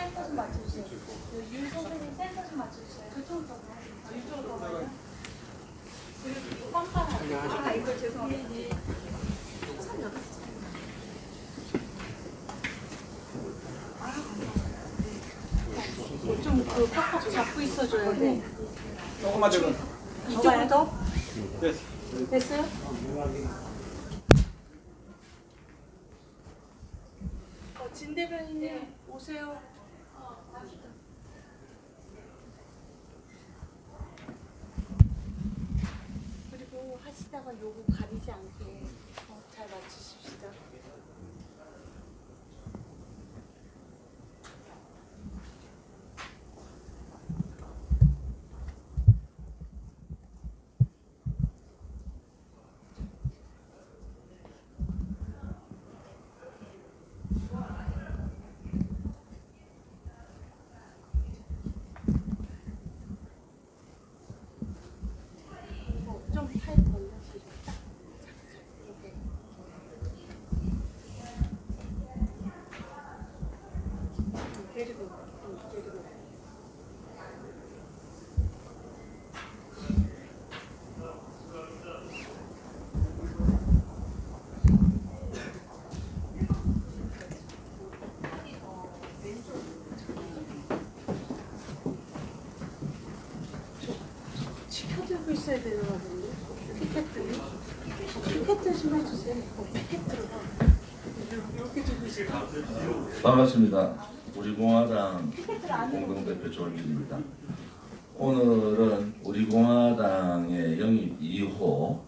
센터 좀 맞춰주세요. 유 선생님 센터 좀 맞춰주세요. 그쪽으로 가봐요. 이쪽으로 가봐요. 이거 깜깜하게. 아, 이거 죄송합니다. 좀그 꽉꽉 잡고 있어줘야 돼. 조금만 더. 이쪽으로 더? 됐어. 됐어요? 진 대변인님 오세요. 그리고 하시다가 요거 가리지 않게 잘 맞추십시다. 좀 팔 벌려주세요. 이렇게. 데리고. 지켜들고 있어야 되는 거 같은데? 피켓들 좀 해주세요. 피켓들가 이렇게 들고 있어요. 반갑습니다. 우리 공화당 공동대표 조원길입니다. 오늘은 우리 공화당의 영입 2호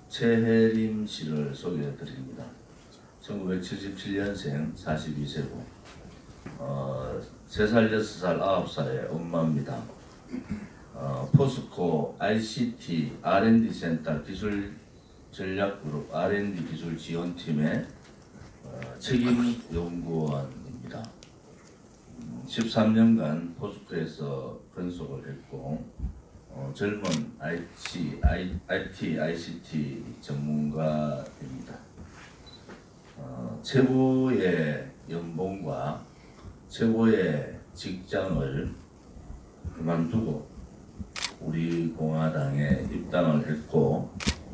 최혜림 씨를 소개해 드립니다. 1977년생 42세고 3살, 6살, 9살의 엄마입니다. 포스코 ICT R&D 센터 기술 전략그룹 R&D 기술 지원팀의 책임 연구원입니다. 13년간 포스코에서 근속을 했고 젊은 IT, ICT 전문가입니다. 최고의 연봉과 최고의 직장을 그만두고 우리 공화당에 입당을 했고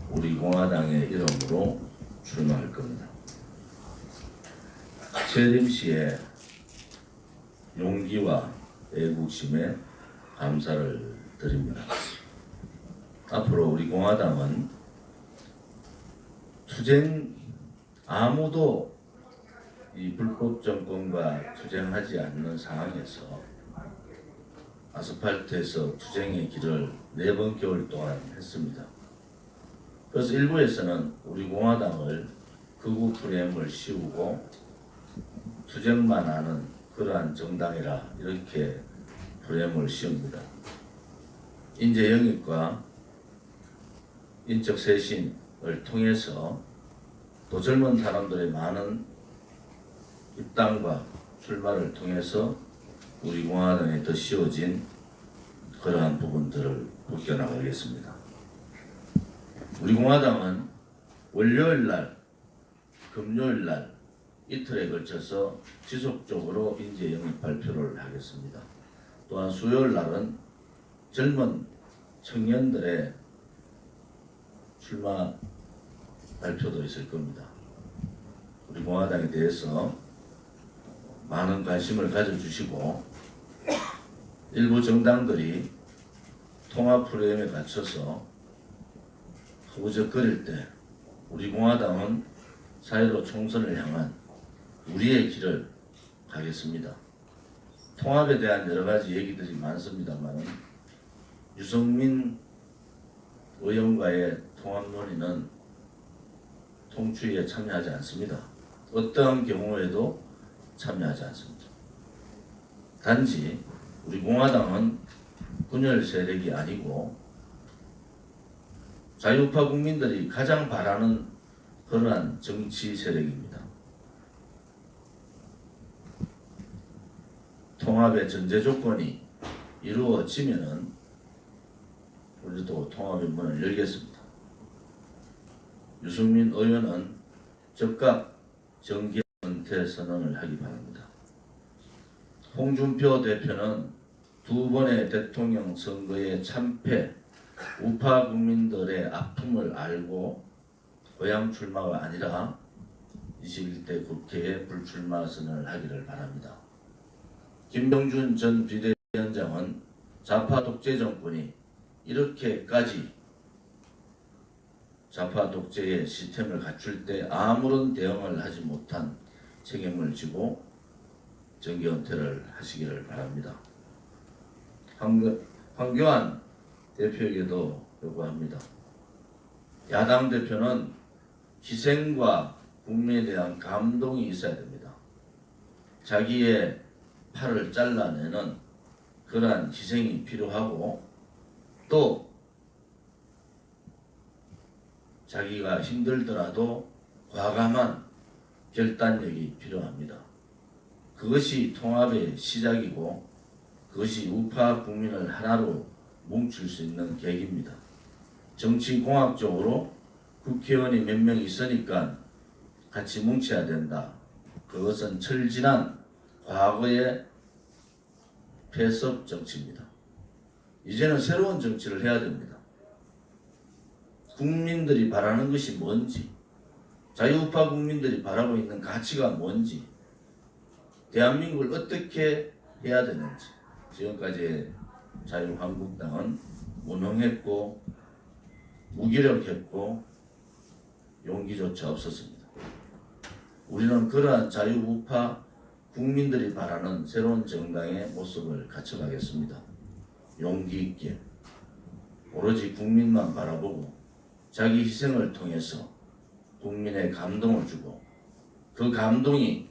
우리 공화당의 이름으로 출마할 겁니다. 최혜림 씨의 용기와 애국심에 감사를 드립니다. 앞으로 우리 공화당은 아무도 이 불법 정권과 투쟁하지 않는 상황에서 아스팔트에서 투쟁의 길을 4번 겨울 동안 했습니다. 그래서 일부에서는 우리 공화당을 극우 프레임을 씌우고 투쟁만 하는 그러한 정당이라 이렇게 프레임을 씌웁니다. 인재 영입과 인적 쇄신을 통해서 또 젊은 사람들의 많은 입당과 출마를 통해서 우리 공화당에 더 씌워진 그러한 부분들을 벗겨나가겠습니다. 우리 공화당은 월요일날, 금요일날 이틀에 걸쳐서 지속적으로 인재 영입 발표를 하겠습니다. 또한 수요일날은 젊은 청년들의 출마 발표도 있을 겁니다. 우리 공화당에 대해서 많은 관심을 가져주시고 일부 정당들이 통합 프레임에 갇혀서 허우적거릴 때 우리 공화당은 4.15 총선을 향한 우리의 길을 가겠습니다. 통합에 대한 여러 가지 얘기들이 많습니다만 유승민 의원과의 통합 논의는 통추위에 참여하지 않습니다. 어떠한 경우에도 참여하지 않습니다. 단지 우리 공화당은 분열 세력이 아니고 자유파 국민들이 가장 바라는 그러한 정치 세력입니다. 통합의 전제 조건이 이루어지면은 우리도 통합의 문을 열겠습니다. 유승민 의원은 즉각 정계 은퇴 선언을 하기 바랍니다. 홍준표 대표는 두 번의 대통령 선거에 참패, 우파 국민들의 아픔을 알고 고향 출마가 아니라 21대 국회에 불출마 선언을 하기를 바랍니다. 김병준 전 비대위원장은 좌파 독재 정권이 이렇게까지 좌파 독재의 시스템을 갖출 때 아무런 대응을 하지 못한 책임을 지고 정계 은퇴를 하시기를 바랍니다. 황교안 대표에게도 요구합니다. 야당 대표는 희생과 국민에 대한 감동이 있어야 됩니다. 자기의 팔을 잘라내는 그러한 희생이 필요하고 또 자기가 힘들더라도 과감한 결단력이 필요합니다. 그것이 통합의 시작이고 그것이 우파 국민을 하나로 뭉칠 수 있는 계기입니다. 정치공학적으로 국회의원이 몇 명 있으니까 같이 뭉쳐야 된다. 그것은 철진한 과거의 폐섭 정치입니다. 이제는 새로운 정치를 해야 됩니다. 국민들이 바라는 것이 뭔지, 자유우파 국민들이 바라고 있는 가치가 뭔지, 대한민국을 어떻게 해야 되는지. 지금까지 자유한국당은 무능했고 무기력했고 용기조차 없었습니다. 우리는 그러한 자유우파 국민들이 바라는 새로운 정당의 모습을 갖춰가겠습니다. 용기 있게 오로지 국민만 바라보고 자기 희생을 통해서 국민의 감동을 주고 그 감동이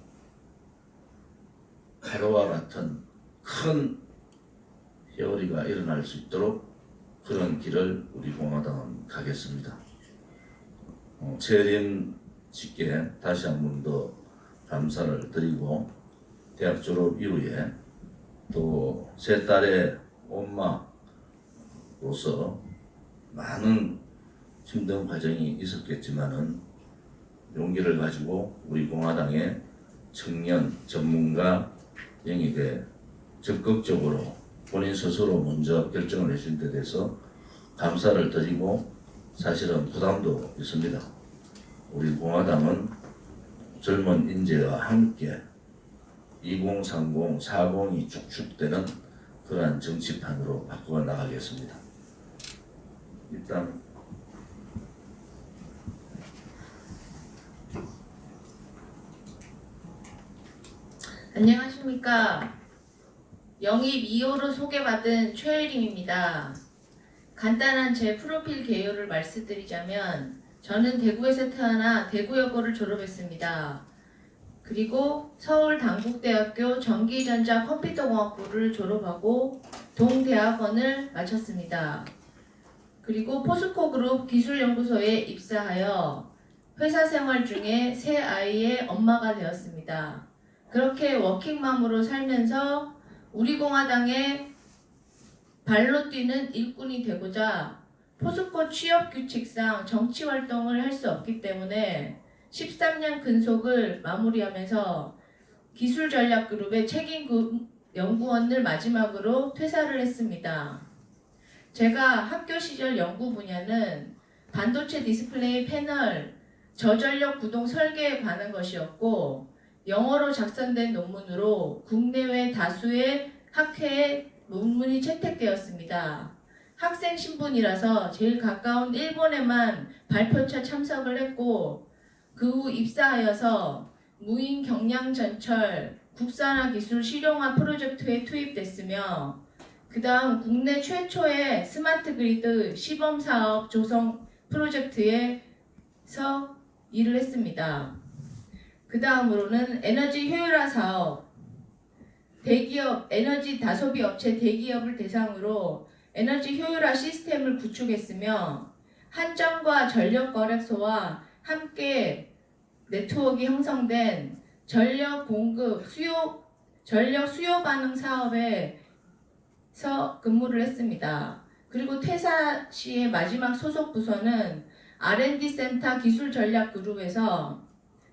가로와 같은 큰 회오리가 일어날 수 있도록 그런 길을 우리 공화당은 가겠습니다. 재림직계 다시 한 번 더 감사를 드리고 대학 졸업 이후에 또 세 딸의 엄마로서 많은 힘든 과정이 있었겠지만은 용기를 가지고 우리 공화당의 청년 전문가 영입에 적극적으로 본인 스스로 먼저 결정을 해준 데 대해서 감사를 드리고 사실은 부담도 있습니다. 우리 공화당은 젊은 인재와 함께 2030, 40이 축축되는 그러한 정치판으로 바꾸어 나가겠습니다. 일단 안녕하십니까. 영입 2호로 소개받은 최혜림입니다. 간단한 제 프로필 개요를 말씀드리자면 저는 대구에서 태어나 대구여고를 졸업했습니다. 그리고 서울 당국대학교 전기전자 컴퓨터공학부를 졸업하고 동대학원을 마쳤습니다. 그리고 포스코그룹 기술연구소에 입사하여 회사 생활 중에 세 아이의 엄마가 되었습니다. 그렇게 워킹맘으로 살면서 우리 공화당의 발로 뛰는 일꾼이 되고자 포스코 취업규칙상 정치활동을 할 수 없기 때문에 13년 근속을 마무리하면서 기술전략그룹의 책임연구원을 마지막으로 퇴사를 했습니다. 제가 학교 시절 연구 분야는 반도체 디스플레이 패널, 저전력 구동 설계에 관한 것이었고 영어로 작성된 논문으로 국내외 다수의 학회에 논문이 채택되었습니다. 학생 신분이라서 제일 가까운 일본에만 발표차 참석을 했고 그 후 입사하여서 무인 경량 전철 국산화 기술 실용화 프로젝트에 투입됐으며 그 다음 국내 최초의 스마트 그리드 시범 사업 조성 프로젝트에서 일을 했습니다. 그 다음으로는 에너지 효율화 사업, 대기업, 에너지 다소비 업체 대기업을 대상으로 에너지 효율화 시스템을 구축했으며 한전과 전력거래소와 함께 네트워크가 형성된 전력 공급, 전력 수요 반응 사업에서 근무를 했습니다. 그리고 퇴사 시의 마지막 소속 부서는 R&D 센터 기술 전략 그룹에서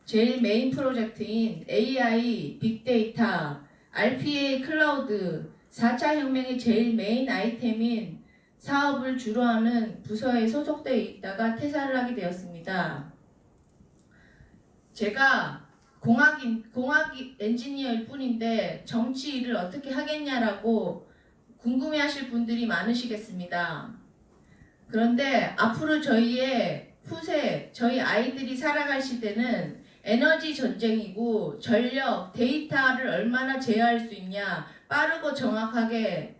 제일 메인 프로젝트인 AI, 빅데이터, RPA 클라우드 4차 혁명의 제일 메인 아이템인 사업을 주로 하는 부서에 소속되어 있다가 퇴사를 하게 되었습니다. 제가 공학 엔지니어일 뿐인데 정치 일을 어떻게 하겠냐라고 궁금해하실 분들이 많으시겠습니다. 그런데 앞으로 저희의 후세, 저희 아이들이 살아갈 시대는 에너지 전쟁이고 전력, 데이터를 얼마나 제어할 수 있냐, 빠르고 정확하게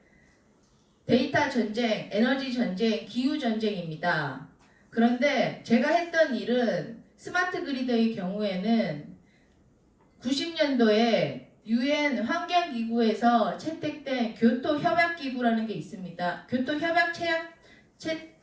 데이터 전쟁, 에너지 전쟁, 기후 전쟁입니다. 그런데 제가 했던 일은 스마트 그리드의 경우에는 90년도에 UN 환경기구에서 채택된 교토협약기구라는 게 있습니다. 교토협약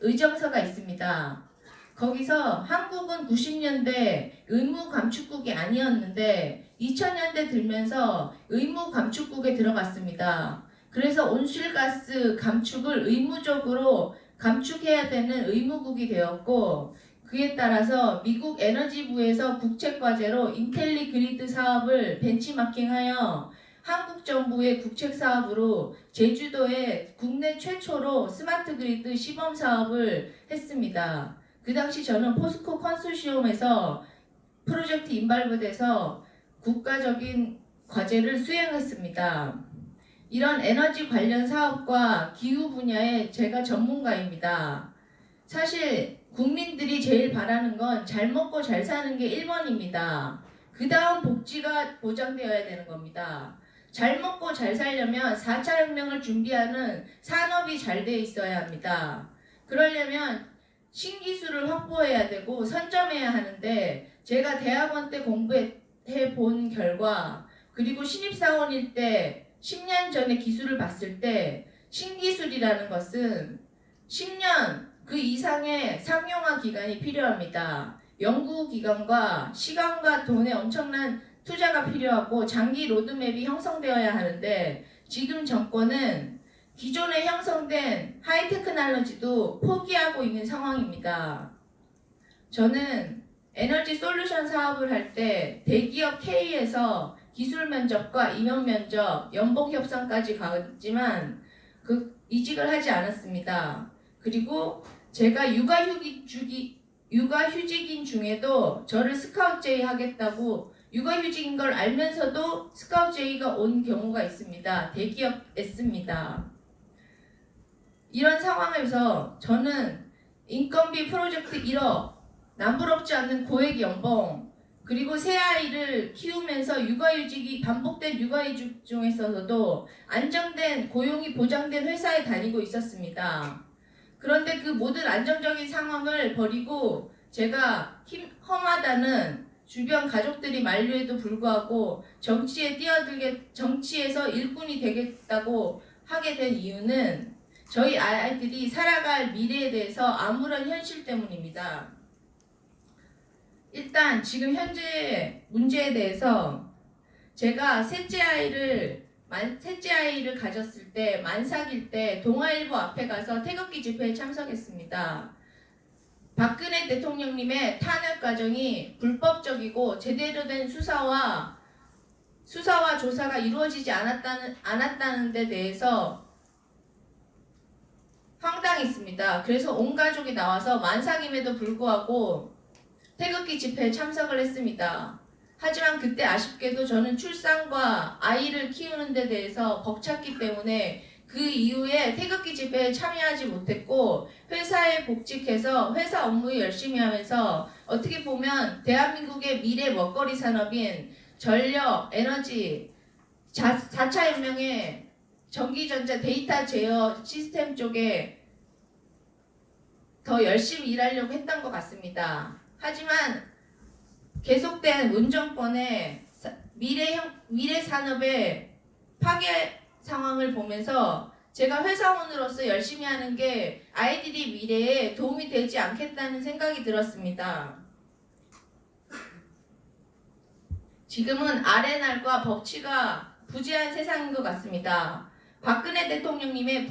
의정서가 있습니다. 거기서 한국은 90년대 의무 감축국이 아니었는데 2000년대 들면서 의무 감축국에 들어갔습니다. 그래서 온실가스 감축을 의무적으로 감축해야 되는 의무국이 되었고, 그에 따라서 미국 에너지부에서 국책과제로 인텔리 그리드 사업을 벤치마킹하여 한국 정부의 국책 사업으로 제주도에 국내 최초로 스마트 그리드 시범 사업을 했습니다. 그 당시 저는 포스코 컨소시엄에서 프로젝트 인발브돼서 국가적인 과제를 수행했습니다. 이런 에너지 관련 사업과 기후 분야에 제가 전문가입니다. 사실 국민들이 제일 바라는 건 잘 먹고 잘 사는 게 1번입니다. 그 다음 복지가 보장되어야 되는 겁니다. 잘 먹고 잘 살려면 4차 혁명을 준비하는 산업이 잘 돼 있어야 합니다. 그러려면 신기술을 확보해야 되고 선점해야 하는데, 제가 대학원 때 공부해 본 결과, 그리고 신입사원일 때 10년 전에 기술을 봤을 때 신기술이라는 것은 10년 그 이상의 상용화 기간이 필요합니다. 연구기간과 시간과 돈의 엄청난 투자가 필요하고 장기 로드맵이 형성되어야 하는데, 지금 정권은 기존에 형성된 하이테크놀로지도 포기하고 있는 상황입니다. 저는 에너지 솔루션 사업을 할 때 대기업 K에서 기술 면접과 임용 면접, 연봉 협상까지 갔지만 이직을 하지 않았습니다. 그리고 제가 육아휴직인 중에도 저를 스카우트 제의하겠다고, 육아휴직인 걸 알면서도 스카우트 제의가 온 경우가 있습니다. 대기업 S입니다. 이런 상황에서 저는 인건비 프로젝트 1억, 남부럽지 않는 고액 연봉, 그리고 새 아이를 키우면서 육아휴직이 반복된 육아휴직 중에서도 안정된 고용이 보장된 회사에 다니고 있었습니다. 그런데 그 모든 안정적인 상황을 버리고 제가 험하다는 주변 가족들이 만류에도 불구하고 정치에서 일꾼이 되겠다고 하게 된 이유는 저희 아이들이 살아갈 미래에 대해서 아무런 현실 때문입니다. 일단 지금 현재 문제에 대해서, 제가 셋째 아이를 가졌을 때, 만삭일 때 동아일보 앞에 가서 태극기 집회에 참석했습니다. 박근혜 대통령님의 탄핵 과정이 불법적이고 제대로 된 수사와 조사가 이루어지지 않았다는 데 대해서 황당했습니다. 그래서 온 가족이 나와서 만삭임에도 불구하고 태극기 집회에 참석을 했습니다. 하지만 그때 아쉽게도 저는 출산과 아이를 키우는 데 대해서 벅찼기 때문에 그 이후에 태극기 집회에 참여하지 못했고, 회사에 복직해서 회사 업무 열심히 하면서 어떻게 보면 대한민국의 미래 먹거리 산업인 전력, 에너지, 4차 혁명의 전기전자 데이터 제어 시스템 쪽에 더 열심히 일하려고 했던 것 같습니다. 하지만 계속된 문정권의 미래 산업의 파괴 상황을 보면서 제가 회사원으로서 열심히 하는 게 아이들이 미래에 도움이 되지 않겠다는 생각이 들었습니다. 지금은 아레날과 법치가 부재한 세상인 것 같습니다. 박근혜 대통령님의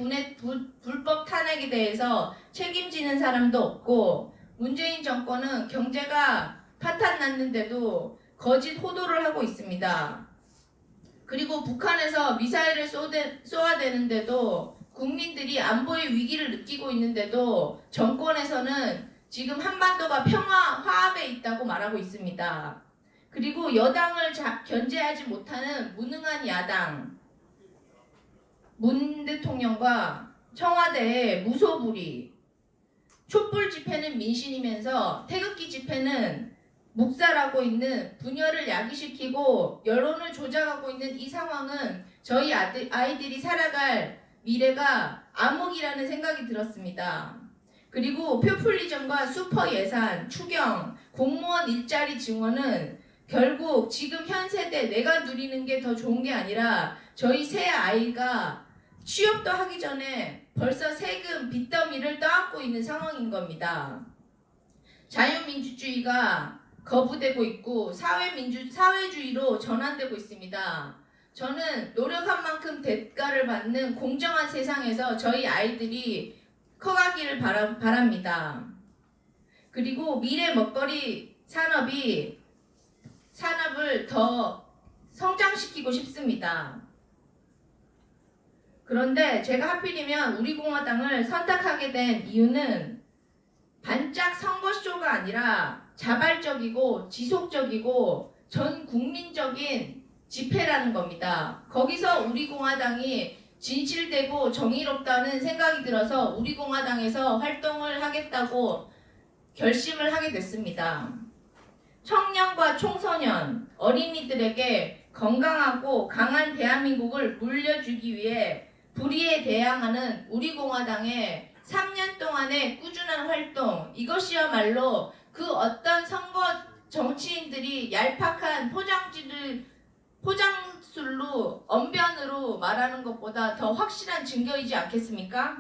불법 탄핵에 대해서 책임지는 사람도 없고, 문재인 정권은 경제가 파탄 났는데도 거짓 호도를 하고 있습니다. 그리고 북한에서 미사일을 쏘아대는데도 국민들이 안보의 위기를 느끼고 있는데도 정권에서는 지금 한반도가 화합에 있다고 말하고 있습니다. 그리고 여당을 견제하지 못하는 무능한 야당, 문 대통령과 청와대의 무소불위, 촛불 집회는 민심이면서 태극기 집회는 묵살하고 있는 분열을 야기시키고 여론을 조작하고 있는 이 상황은 저희 아이들이 살아갈 미래가 암흑이라는 생각이 들었습니다. 그리고 포퓰리즘과 슈퍼 예산, 추경, 공무원 일자리 증원은 결국 지금 현 세대 내가 누리는 게 더 좋은 게 아니라 저희 새 아이가 취업도 하기 전에 벌써 세금 빚더미를 떠안고 있는 상황인 겁니다. 자유민주주의가 거부되고 있고 사회주의로 전환되고 있습니다. 저는 노력한 만큼 대가를 받는 공정한 세상에서 저희 아이들이 커가기를 바랍니다. 그리고 미래 먹거리 산업을 더 성장시키고 싶습니다. 그런데 제가 하필이면 우리공화당을 선택하게 된 이유는 반짝 선거쇼가 아니라 자발적이고 지속적이고 전 국민적인 집회라는 겁니다. 거기서 우리공화당이 진실되고 정의롭다는 생각이 들어서 우리공화당에서 활동을 하겠다고 결심을 하게 됐습니다. 청년과 청소년, 어린이들에게 건강하고 강한 대한민국을 물려주기 위해 불의에 대항하는 우리공화당의 3년 동안의 꾸준한 활동, 이것이야말로 그 어떤 선거 정치인들이 얄팍한 포장술로 언변으로 말하는 것보다 더 확실한 증거이지 않겠습니까?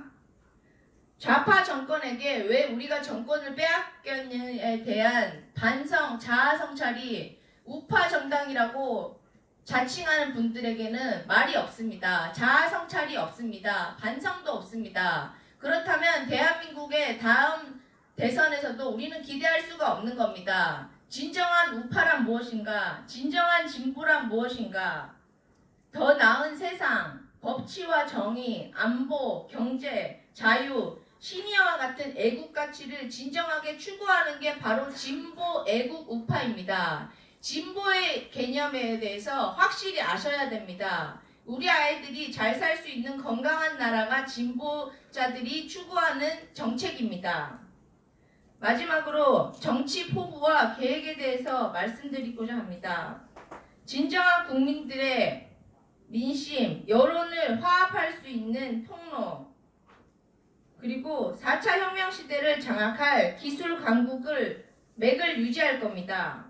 좌파 정권에게 왜 우리가 정권을 빼앗겼느냐에 대한 반성, 자아 성찰이 우파 정당이라고 자칭하는 분들에게는 말이 없습니다. 자아 성찰이 없습니다. 반성도 없습니다. 그렇다면 대한민국의 다음 대선에서도 우리는 기대할 수가 없는 겁니다. 진정한 우파란 무엇인가? 진정한 진보란 무엇인가? 더 나은 세상, 법치와 정의, 안보, 경제, 자유, 시니어와 같은 애국 가치를 진정하게 추구하는 게 바로 진보 애국 우파입니다. 진보의 개념에 대해서 확실히 아셔야 됩니다. 우리 아이들이 잘 살 수 있는 건강한 나라가 진보자들이 추구하는 정책입니다. 마지막으로 정치 포부와 계획에 대해서 말씀드리고자 합니다. 진정한 국민들의 민심, 여론을 화합할 수 있는 통로, 그리고 4차 혁명 시대를 장악할 기술 강국을 맥을 유지할 겁니다.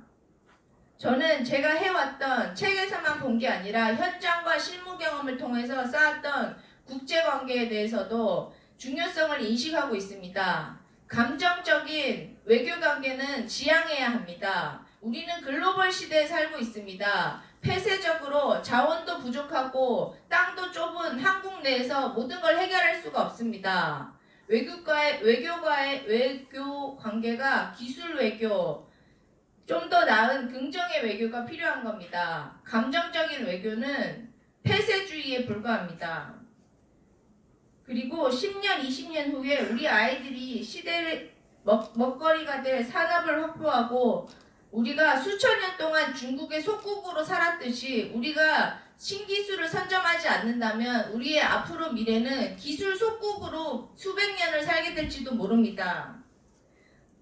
저는 제가 해왔던 책에서만 본 게 아니라 현장과 실무 경험을 통해서 쌓았던 국제관계에 대해서도 중요성을 인식하고 있습니다. 감정적인 외교관계는 지양해야 합니다. 우리는 글로벌 시대에 살고 있습니다. 폐쇄적으로 자원도 부족하고 땅도 좁은 한국 내에서 모든 걸 해결할 수가 없습니다. 외교 관계가 기술 외교, 좀 더 나은 긍정의 외교가 필요한 겁니다. 감정적인 외교는 폐쇄주의에 불과합니다. 그리고 10년, 20년 후에 우리 아이들이 시대의 먹거리가 될 산업을 확보하고 우리가 수천 년 동안 중국의 속국으로 살았듯이 우리가 신기술을 선점하지 않는다면 우리의 앞으로 미래는 기술 속국으로 수백 년을 살게 될지도 모릅니다.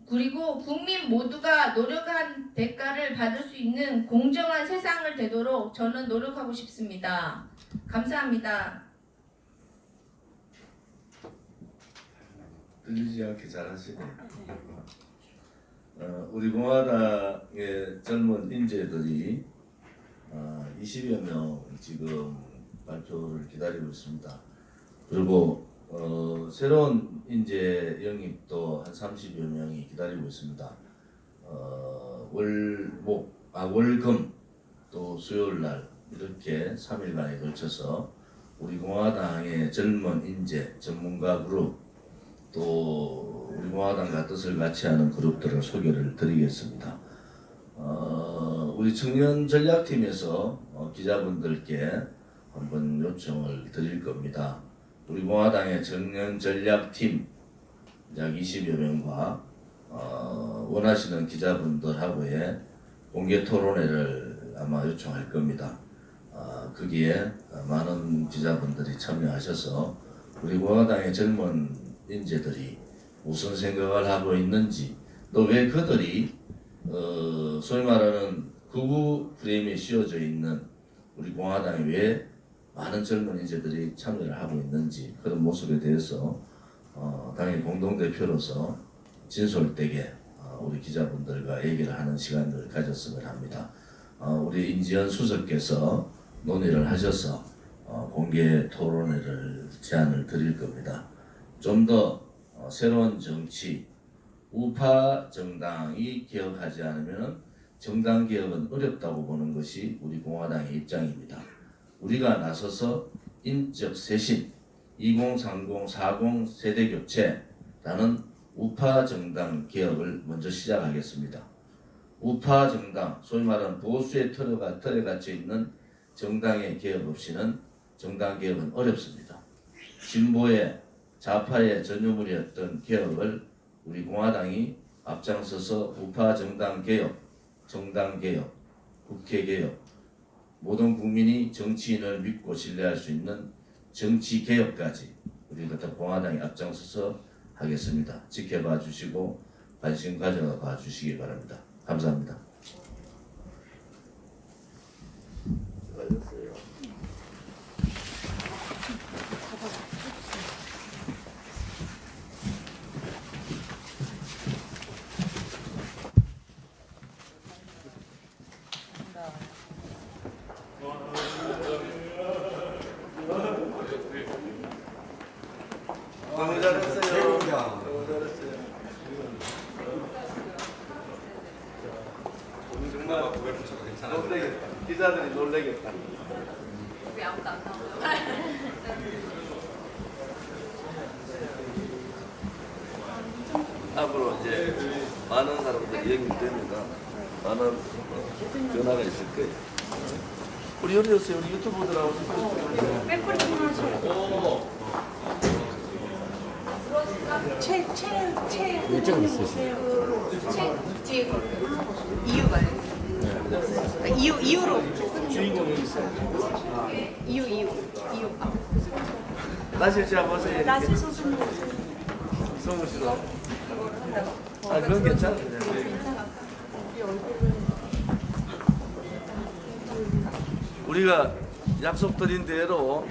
그리고 국민 모두가 노력한 대가를 받을 수 있는 공정한 세상을 되도록 저는 노력하고 싶습니다. 감사합니다. 들리지 않게 잘하시네. 우리 공화당의 젊은 인재들이 20여 명 지금 발표를 기다리고 있습니다. 그리고 새로운 인재 영입도 한 30여 명이 기다리고 있습니다. 월금 또 수요일날 이렇게 3일간에 걸쳐서 우리 공화당의 젊은 인재 전문가 그룹 또 우리 공화당과 뜻을 같이 하는 그룹들을 소개를 드리겠습니다. 우리 청년 전략팀에서 기자분들께 한번 요청을 드릴 겁니다. 우리 공화당의 청년 전략팀 약 20여 명과 원하시는 기자분들하고의 공개 토론회를 아마 요청할 겁니다. 거기에 많은 기자분들이 참여하셔서 우리 공화당의 젊은 인재들이 무슨 생각을 하고 있는지, 또 왜 그들이 소위 말하는 극우 프레임에 씌워져 있는 우리 공화당에 왜 많은 젊은 인재들이 참여를 하고 있는지, 그런 모습에 대해서 당연히 공동대표로서 진솔되게 우리 기자분들과 얘기를 하는 시간을 가졌으면 합니다. 우리 인지연 수석께서 논의를 하셔서 공개 토론회를 제안을 드릴 겁니다. 좀 더 새로운 정치, 우파 정당이 개혁하지 않으면 정당 개혁은 어렵다고 보는 것이 우리 공화당의 입장입니다. 우리가 나서서 인적 쇄신, 2030, 40 세대 교체라는 우파 정당 개혁을 먼저 시작하겠습니다. 우파 정당, 소위 말하는 보수의 틀에 갇혀 있는 정당의 개혁 없이는 정당 개혁은 어렵습니다. 진보의 좌파의 전유물이었던 개혁을 우리 공화당이 앞장서서 우파 정당 개혁, 정당 개혁, 국회 개혁, 모든 국민이 정치인을 믿고 신뢰할 수 있는 정치 개혁까지 우리가 공화당이 앞장서서 하겠습니다. 지켜봐 주시고 관심 가져봐 주시기 바랍니다. 감사합니다. 너무 잘했어요. 너무 잘했어요. 정말 놀래겠다. 기자들이 놀래겠다. 우리 아무도 안 나오죠. 앞으로 이제 많은 사람들이 연결됩니다. 많은 변화가 있을 거예요. 우리 여기 오세요. 우리 유튜브들하고 빼뿌리 좀 하세요. 최 이쪽 있으세요. 최 뒤에 거 이유가요? 이유로 주인공이 있어요. 이유. 나실 씨 한번 보세요. 나시 선수님 성우 씨도. 그건 괜찮아요. 우리가 약속드린 대로